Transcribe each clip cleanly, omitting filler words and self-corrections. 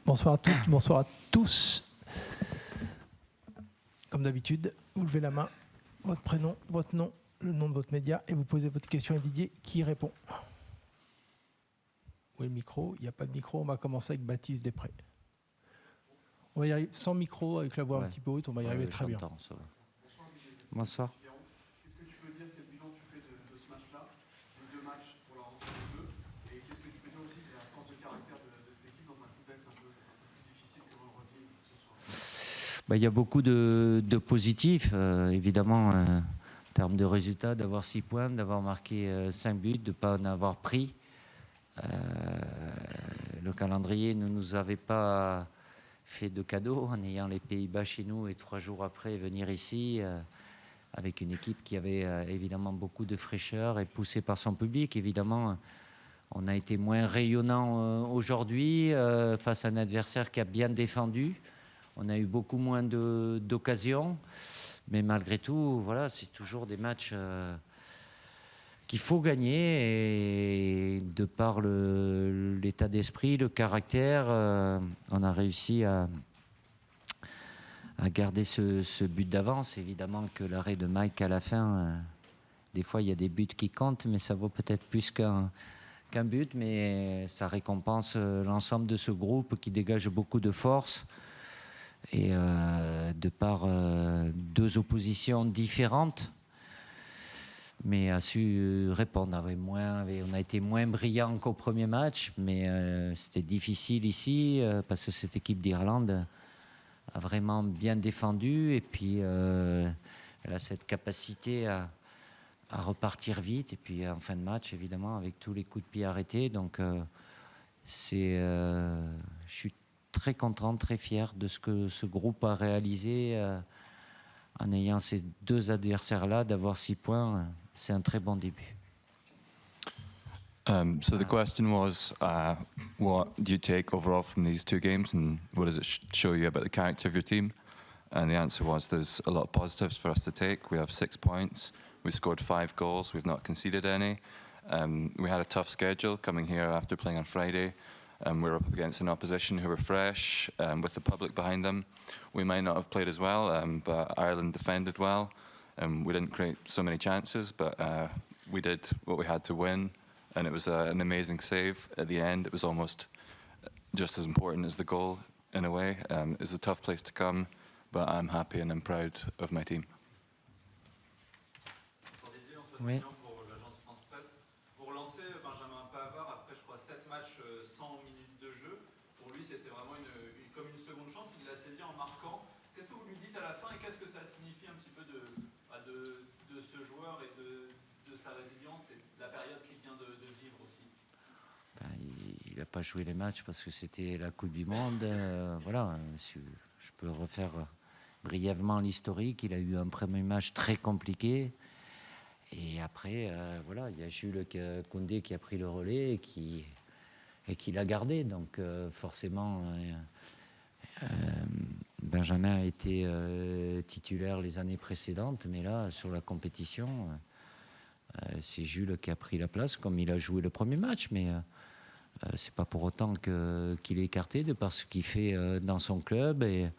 Bonsoir à toutes, bonsoir à tous. Comme d'habitude, vous levez la main, votre prénom, votre nom, le nom de votre média et vous posez votre question à Didier qui répond. Où est le micro? Il n'y a pas de micro, on va commencer avec Baptiste Després. On va y arriver sans micro, avec la voix un petit peu haute, on va y arriver très bien. Ça va. Bonsoir. Qu'est-ce que tu peux dire, quel bilan tu fais de ce match-là, des deux matchs pour la rencontre de deux, et qu'est-ce que tu peux dire aussi de la force de caractère de cette équipe dans un contexte un peu plus difficile que vendredi ce soir? Il y a beaucoup de positifs, évidemment, en termes de résultats, d'avoir 6 points, d'avoir marqué 5 buts, de ne pas en avoir pris. Le calendrier ne nous avait pas fait de cadeau en ayant les Pays-Bas chez nous et 3 jours après venir ici avec une équipe qui avait évidemment beaucoup de fraîcheur et poussée par son public. Évidemment, on a été moins rayonnant aujourd'hui face à un adversaire qui a bien défendu. On a eu beaucoup moins d'occasions, mais malgré tout, voilà, c'est toujours des matchs qu'il faut gagner. Et de par l'état d'esprit, le caractère, on a réussi à garder ce but d'avance. Évidemment que l'arrêt de Mike à la fin, des fois il y a des buts qui comptent, mais ça vaut peut-être plus qu'un but, mais ça récompense l'ensemble de ce groupe qui dégage beaucoup de force. Et de par 2 oppositions différentes, mais a su répondre. On a été moins brillant qu'au premier match, mais c'était difficile ici parce que cette équipe d'Irlande a vraiment bien défendu et puis elle a cette capacité à repartir vite et puis en fin de match évidemment avec tous les coups de pied arrêtés. Donc je suis très content, très fier de ce que ce groupe a réalisé en ayant ces 2 adversaires-là, d'avoir 6 points, c'est un très bon début. So the question was, what do you take overall from these 2 games and what does it show you about the character of your team? And the answer was there's a lot of positives for us to take. We have 6 points, we scored 5 goals, we've not conceded any. We had a tough schedule coming here after playing on Friday. We were up against an opposition who were fresh, with the public behind them. We might not have played as well, but Ireland defended well. We didn't create so many chances, but we did what we had to win. And it was an amazing save at the end. It was almost just as important as the goal in a way. It's a tough place to come, but I'm happy and I'm proud of my team. Oui. Pour l'agence France Presse, vous relancez Benjamin Pavard après, je crois, 7 matchs, 100 minutes de jeu. Pour lui, c'était vraiment comme une seconde chance. Il l'a saisi en marquant. Qu'est-ce que vous lui dites à la fin et qu'est-ce que ça signifie un petit peu de ce joueur et de sa résilience et de la période qu'il vient de vivre aussi? Il n'a pas joué les matchs parce que c'était la Coupe du Monde. Voilà, je peux refaire brièvement l'historique. Il a eu un premier match très compliqué. Et après, voilà, il y a Jules Koundé qui a pris le relais et qui l'a gardé. Donc forcément, Benjamin a été titulaire les années précédentes, mais là, sur la compétition, c'est Jules qui a pris la place, comme il a joué le premier match. Mais c'est pas pour autant qu'il est écarté de par ce qu'il fait dans son club. Et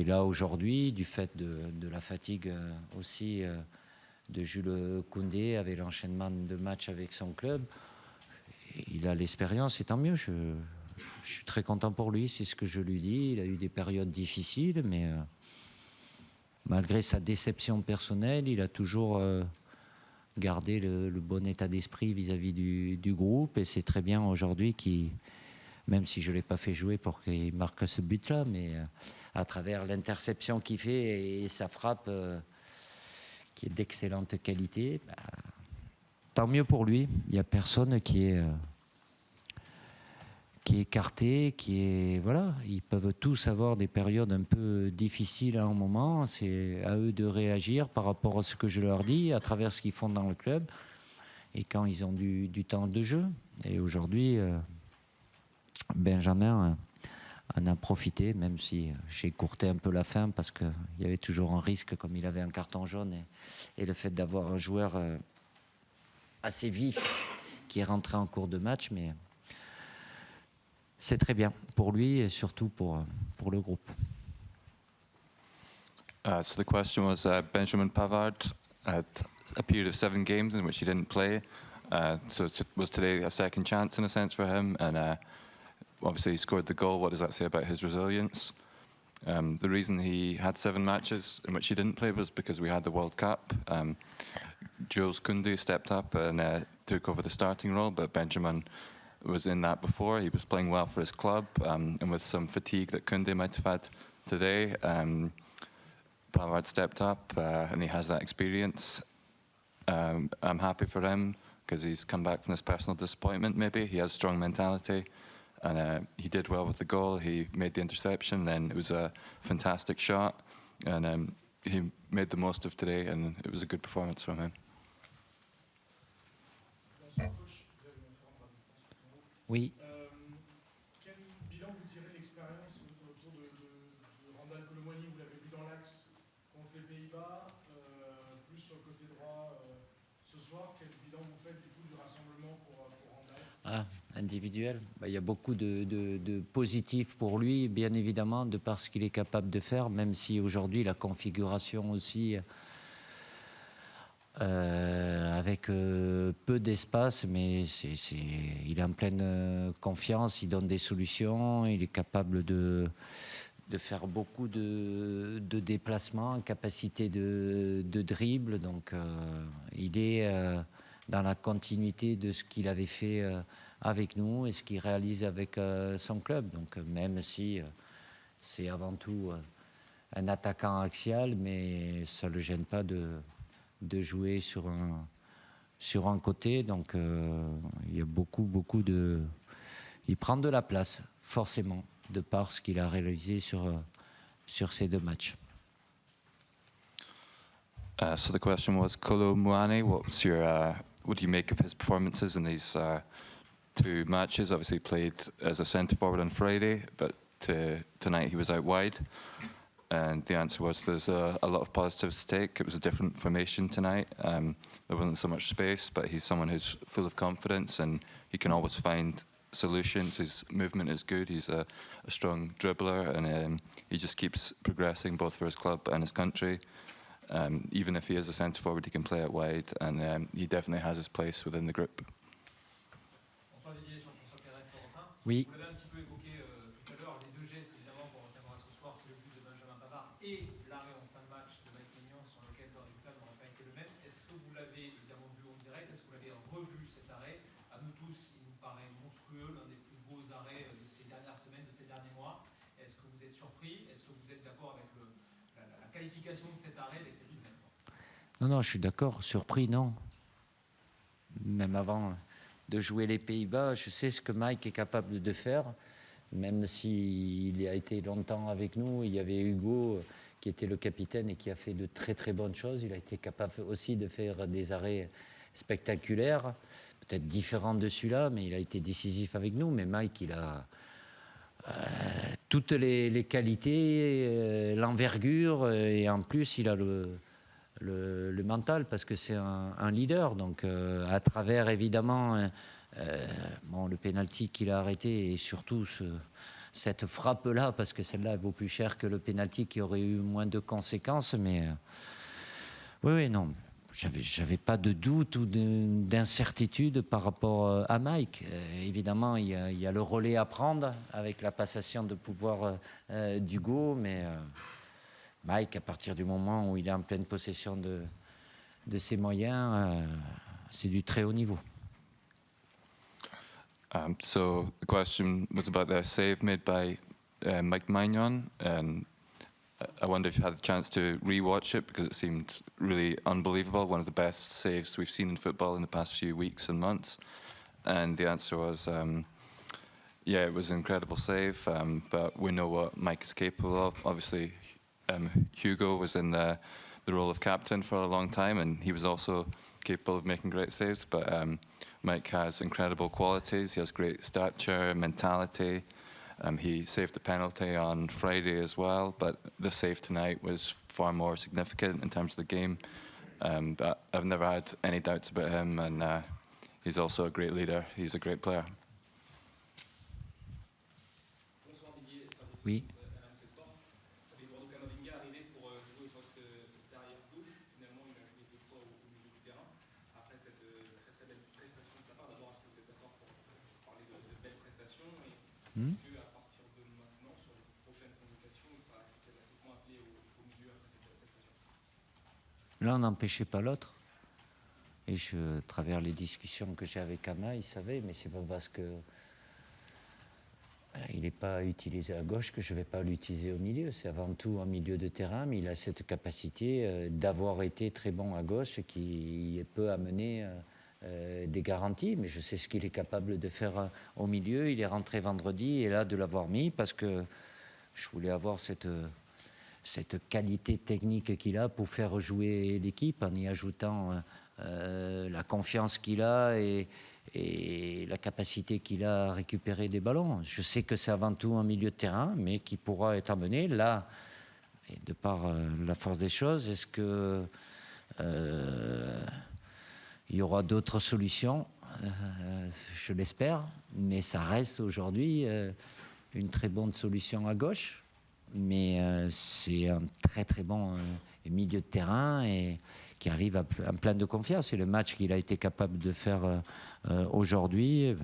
là, aujourd'hui, du fait de la fatigue aussi de Jules Koundé, avec l'enchaînement de matchs avec son club, il a l'expérience et tant mieux. Je suis très content pour lui, c'est ce que je lui dis. Il a eu des périodes difficiles, mais malgré sa déception personnelle, il a toujours gardé le bon état d'esprit vis-à-vis du groupe. Et c'est très bien aujourd'hui même si je ne l'ai pas fait jouer pour qu'il marque ce but-là, mais à travers l'interception qu'il fait et sa frappe qui est d'excellente qualité, tant mieux pour lui. Il n'y a personne qui est écarté, voilà. Ils peuvent tous avoir des périodes un peu difficiles à un moment. C'est à eux de réagir par rapport à ce que je leur dis, à travers ce qu'ils font dans le club, et quand ils ont du temps de jeu. Et aujourd'hui, Benjamin en a profité, même si j'ai écourté un peu la fin parce qu'il y avait toujours un risque, comme il avait un carton jaune, et le fait d'avoir un joueur assez vif qui est rentré en cours de match, mais c'est très bien pour lui et surtout pour le groupe. So the question was, Benjamin Pavard had a period of 7 games in which he didn't play. So was today a second chance in a sense for him? And obviously he scored the goal. What does that say about his resilience? The reason he had 7 matches in which he didn't play was because we had the World Cup. Jules Koundé stepped up and took over the starting role, but Benjamin was in that before. He was playing well for his club, and with some fatigue that Koundé might have had today, Pavard stepped up and he has that experience. I'm happy for him because he's come back from this personal disappointment maybe. He has strong mentality. And he did well with the goal. He made the interception, and it was a fantastic shot. And he made the most of today, and it was a good performance from him. Oui. Quel bilan vous tirez de l'expérience autour de Randal Colomwani? Vous l'avez vu dans l'axe contre les Pays-Bas, plus sur le côté droit ce soir. Quel bilan vous faites du coup du rassemblement pour Randal? Individuel. Il y a beaucoup de positifs pour lui, bien évidemment, de par ce qu'il est capable de faire, même si aujourd'hui la configuration aussi, avec peu d'espace, mais il est en pleine confiance, il donne des solutions, il est capable de faire beaucoup de déplacements, capacité de dribble, donc il est dans la continuité de ce qu'il avait fait avec nous et ce qu'il réalise avec son club. Donc même si c'est avant tout un attaquant axial, mais ça ne le gêne pas de jouer sur un côté. Donc il y a beaucoup de... Il prend de la place, forcément, de par ce qu'il a réalisé sur ces 2 matchs. So the question was, Kolo Muani, what do you make of his performances in these 2 matches? Obviously played as a centre forward on Friday, but tonight he was out wide. And the answer was there's a lot of positives to take. It was a different formation tonight. There wasn't so much space, but he's someone who's full of confidence and he can always find solutions. His movement is good. He's a strong dribbler, and he just keeps progressing both for his club and his country. Even if he is a centre forward, he can play out wide, and he definitely has his place within the group. Oui. Vous l'avez un petit peu évoqué tout à l'heure, les 2 gestes évidemment pour retiendra ce soir, c'est le but de Benjamin Pavard et l'arrêt en fin de match de Mike Maignan sur lequel le résultat n'aurait pas été le même. Est-ce que vous l'avez évidemment vu en direct? Est-ce que vous l'avez revu cet arrêt? À nous tous, il nous paraît monstrueux, l'un des plus beaux arrêts de ces dernières semaines, de ces derniers mois. Est-ce que vous êtes surpris? Est-ce que vous êtes d'accord avec la qualification de cet arrêt d'exceptionnel? Non, je suis d'accord. Surpris, non. Même avant de jouer les Pays-Bas, je sais ce que Mike est capable de faire, même s'il a été longtemps avec nous. Il y avait Hugo qui était le capitaine et qui a fait de très très bonnes choses. Il a été capable aussi de faire des arrêts spectaculaires, peut-être différents de celui-là, mais il a été décisif avec nous. Mais Mike, il a toutes les qualités, l'envergure, et en plus, il a le mental, parce que c'est un leader. Donc, à travers, évidemment, le pénalty qu'il a arrêté, et surtout cette frappe-là, parce que celle-là, elle vaut plus cher que le pénalty qui aurait eu moins de conséquences. Mais oui, non, j'avais pas de doute ou d'incertitude par rapport à Mike. Évidemment, il y a le relais à prendre avec la passation de pouvoir d'Hugo, mais Mike, à partir du moment où il est en pleine possession de ses moyens, c'est du très haut niveau. So the question was about the save made by Mike Maignan, and I wonder if you had a chance to re-watch it, because it seemed really unbelievable, one of the best saves we've seen in football in the past few weeks and months. And the answer was, yeah, it was an incredible save, but we know what Mike is capable of. Obviously, Hugo was in the role of captain for a long time, and he was also capable of making great saves, but Mike has incredible qualities. He has great stature, mentality. He saved the penalty on Friday as well, but the save tonight was far more significant in terms of the game. But I've never had any doubts about him, and he's also a great leader. He's a great player. Oui. Avec Eduardo Camavinga arrivé pour jouer au poste d'arrière gauche. Finalement, il a joué 2 fois au milieu du terrain. Après cette très très belle prestation de sa part, d'abord, est-ce que vous êtes d'accord pour parler de belles prestations et est-ce qu'à partir de maintenant, sur les prochaines convocations, il sera systématiquement appelé au milieu après cette prestation? L'un n'empêchait pas l'autre. Et à travers les discussions que j'ai avec Ama, il savait, mais c'est pas parce que il n'est pas utilisé à gauche que je ne vais pas l'utiliser au milieu. C'est avant tout en milieu de terrain, mais il a cette capacité d'avoir été très bon à gauche qui peut amener des garanties. Mais je sais ce qu'il est capable de faire au milieu. Il est rentré vendredi et là de l'avoir mis parce que je voulais avoir cette qualité technique qu'il a pour faire jouer l'équipe en y ajoutant la confiance qu'il a et la capacité qu'il a à récupérer des ballons. Je sais que c'est avant tout un milieu de terrain, mais qui pourra être amené là, et de par la force des choses, est-ce que il y aura d'autres solutions? Je l'espère, mais ça reste aujourd'hui une très bonne solution à gauche. Mais c'est un très très bon milieu de terrain et qui arrive en plein de confiance. Et le match qu'il a été capable de faire aujourd'hui,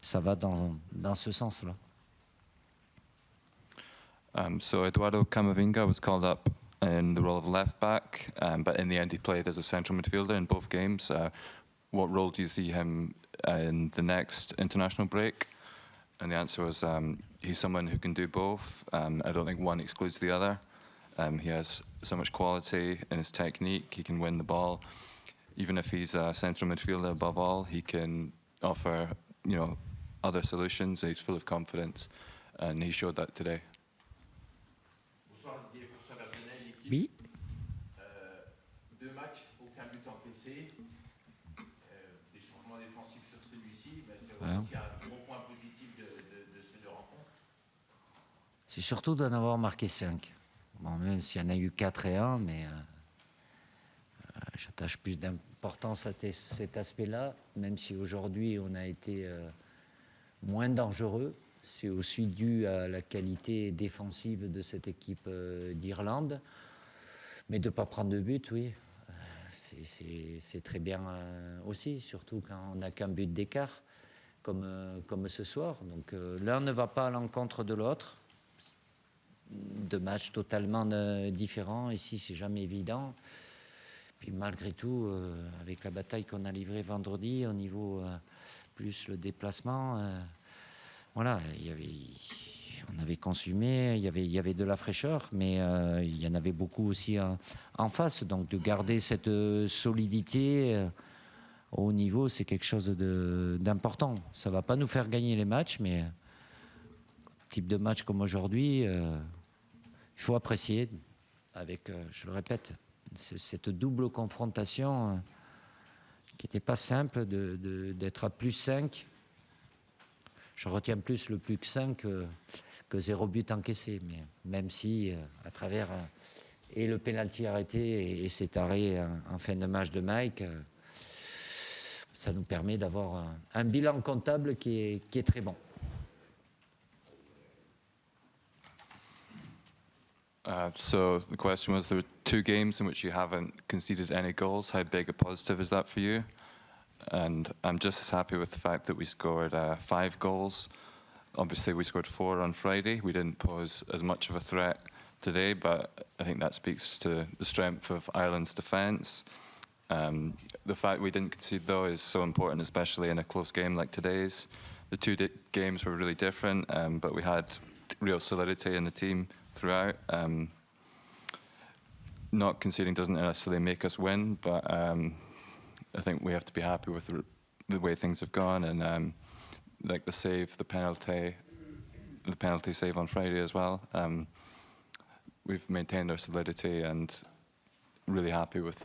ça va dans ce sens-là. So Eduardo Camavinga was called up in the role of left back, but in the end he played as a central midfielder in both games. What role do you see him in the next international break? And the answer was he's someone who can do both. I don't think one excludes the other. He has so much quality in his technique. He can win the ball. Even if he's a central midfielder above all, he can offer, other solutions. He's full of confidence, and he showed that today. Bonsoir Didier, François Verdonnet, l'équipe. Oui. 2 matchs, aucun but encaissé. Des changements défensifs sur celui-ci, mais c'est aussi un gros point positif de ces 2 rencontres. C'est surtout d'en avoir marqué 5. Bon, même s'il y en a eu 4 et 1, mais j'attache plus d'importance à cet aspect-là, même si aujourd'hui on a été moins dangereux. C'est aussi dû à la qualité défensive de cette équipe d'Irlande. Mais de ne pas prendre de but, oui, c'est très bien aussi, surtout quand on n'a qu'un but d'écart, comme ce soir. Donc l'un ne va pas à l'encontre de l'autre. 2 matchs totalement différents. Ici, c'est jamais évident. Puis malgré tout, avec la bataille qu'on a livrée vendredi, au niveau plus le déplacement, voilà, on avait consumé, il y avait de la fraîcheur, mais il y en avait beaucoup aussi en face. Donc de garder cette solidité au haut niveau, c'est quelque chose d'important. Ça ne va pas nous faire gagner les matchs, mais type de match comme aujourd'hui, il faut apprécier avec, je le répète, cette double confrontation qui n'était pas simple d'être à plus 5. Je retiens plus le plus que 5 que 0 but encaissé, mais même si à travers et le pénalty arrêté et cet arrêt en fin de match de Mike, ça nous permet d'avoir un bilan comptable qui est très bon. So the question was, there were 2 games in which you haven't conceded any goals. How big a positive is that for you? And I'm just as happy with the fact that we scored 5 goals. Obviously, we scored 4 on Friday. We didn't pose as much of a threat today, but I think that speaks to the strength of Ireland's defence. The fact we didn't concede, though, is so important, especially in a close game like today's. The 2 games were really different, but we had real solidity in the team throughout. Not conceding doesn't necessarily make us win, but I think we have to be happy with the way things have gone, and like the save, the penalty save on Friday as well. We've maintained our solidity and really happy with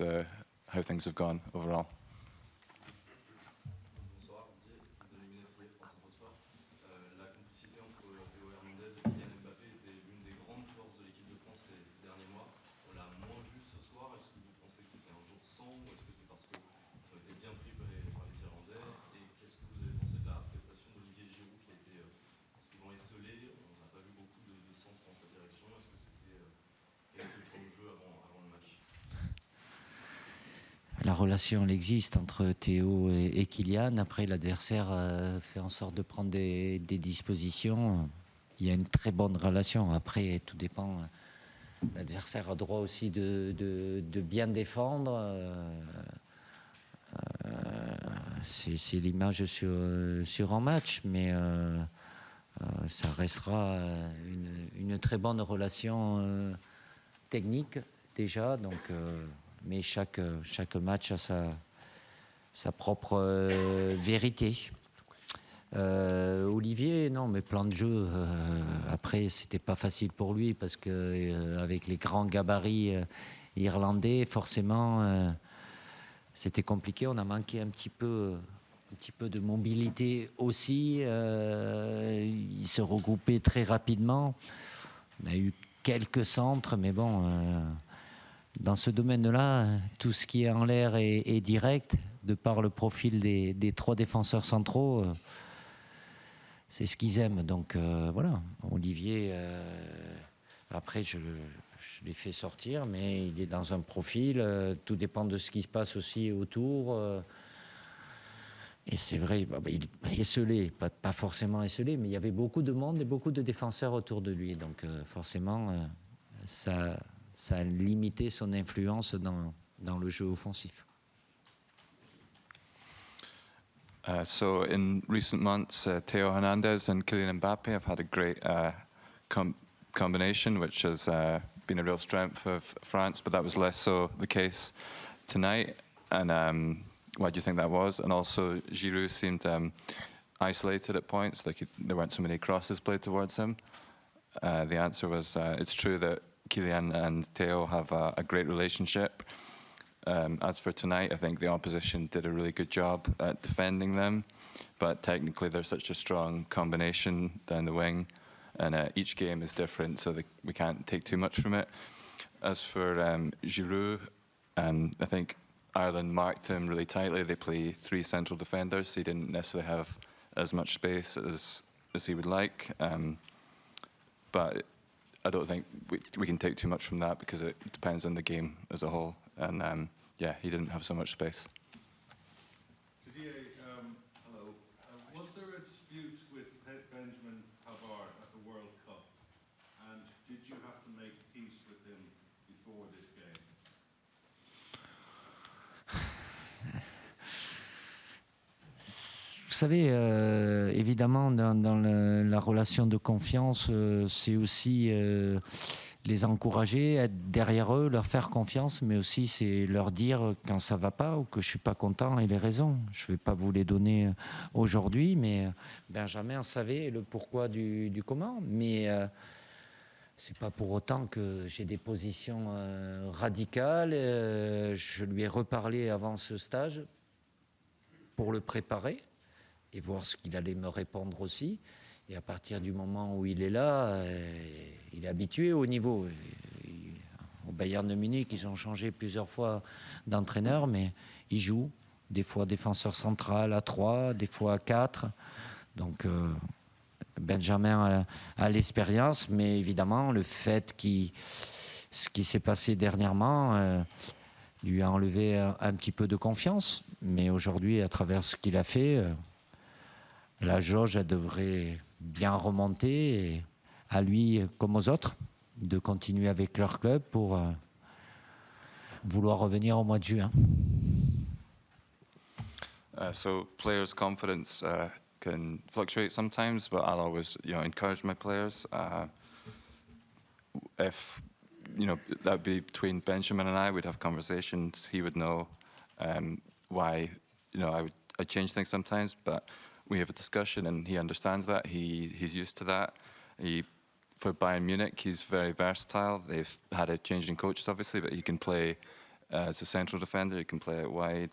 how things have gone overall. la relation elle existe entre Théo et Kylian. Après, l'adversaire fait en sorte de prendre des dispositions. Il y a une très bonne relation. Après, tout dépend. L'adversaire a droit aussi de bien défendre. C'est l'image sur un match, mais ça restera une très bonne relation technique déjà. Donc, mais chaque match a sa propre vérité. Olivier, non, mais plan de jeu. Après, c'était pas facile pour lui parce que avec les grands gabarits irlandais, forcément, c'était compliqué. On a manqué un petit peu de mobilité aussi. Ils se regroupaient très rapidement. On a eu quelques centres, mais bon, dans ce domaine-là, tout ce qui est en l'air est direct, de par le profil des 3 défenseurs centraux. C'est ce qu'ils aiment. Donc voilà, Olivier, après je l'ai fait sortir, mais il est dans un profil, tout dépend de ce qui se passe aussi autour. Et c'est vrai, il est esselé, pas forcément esselé, mais il y avait beaucoup de monde et beaucoup de défenseurs autour de lui. Donc forcément, ça a limité son influence dans le jeu offensif. So in recent months, Theo Hernandez and Kylian Mbappe have had a great combination, which has been a real strength of France, but that was less so the case tonight. And why do you think that was? And also, Giroud seemed isolated at points, like there weren't so many crosses played towards him. The answer was, it's true that Kylian and Theo have a great relationship. As for tonight, I think the opposition did a really good job at defending them, but technically there's such a strong combination down the wing, and each game is different, so we can't take too much from it. As for Giroud, I think Ireland marked him really tightly. They play 3 central defenders, so he didn't necessarily have as much space as he would like. But I don't think we can take too much from that because it depends on the game as a whole. And yeah, he didn't have so much space. Didier, hello. Was there a dispute with Benjamin Pavard at the World Cup? And did you have to make peace with him before this game? Vous savez, évidemment, dans la relation de confiance, c'est aussi les encourager, être derrière eux, leur faire confiance, mais aussi c'est leur dire quand ça va pas ou que je suis pas content et les raisons. Je vais pas vous les donner aujourd'hui, mais Benjamin savait le pourquoi du comment. Mais c'est pas pour autant que j'ai des positions radicales. Je lui ai reparlé avant ce stage pour le préparer et voir ce qu'il allait me répondre aussi. Et à partir du moment où il est là, il est habitué au niveau. Au Bayern de Munich, ils ont changé plusieurs fois d'entraîneur, mais il joue. Des fois défenseur central à 3, des fois à 4. Donc Benjamin a l'expérience, mais évidemment, le fait ce qui s'est passé dernièrement lui a enlevé un petit peu de confiance. Mais aujourd'hui, à travers ce qu'il a fait, la jauge, elle devrait bien remonter, et à lui comme aux autres, de continuer avec leur club pour vouloir revenir au mois de juin. So players' confidence can fluctuate sometimes, but I'll always, encourage my players. If that'd be between Benjamin and I, we'd have conversations. He would know why, I'd change things sometimes, but we have a discussion, and he understands that. He's used to that. For Bayern Munich, he's very versatile. They've had a change in coaches, obviously, but he can play as a central defender. He can play out wide.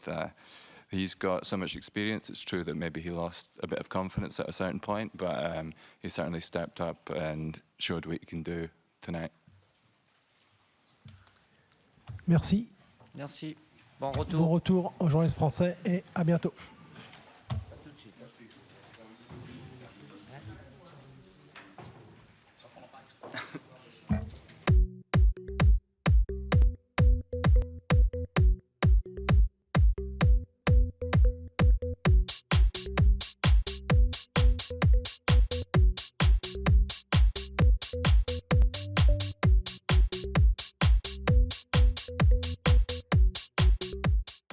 He's got so much experience. It's true that maybe he lost a bit of confidence at a certain point, but he certainly stepped up and showed what he can do tonight. Merci. Merci. Bon retour. Bon retour aux journalistes français et à bientôt.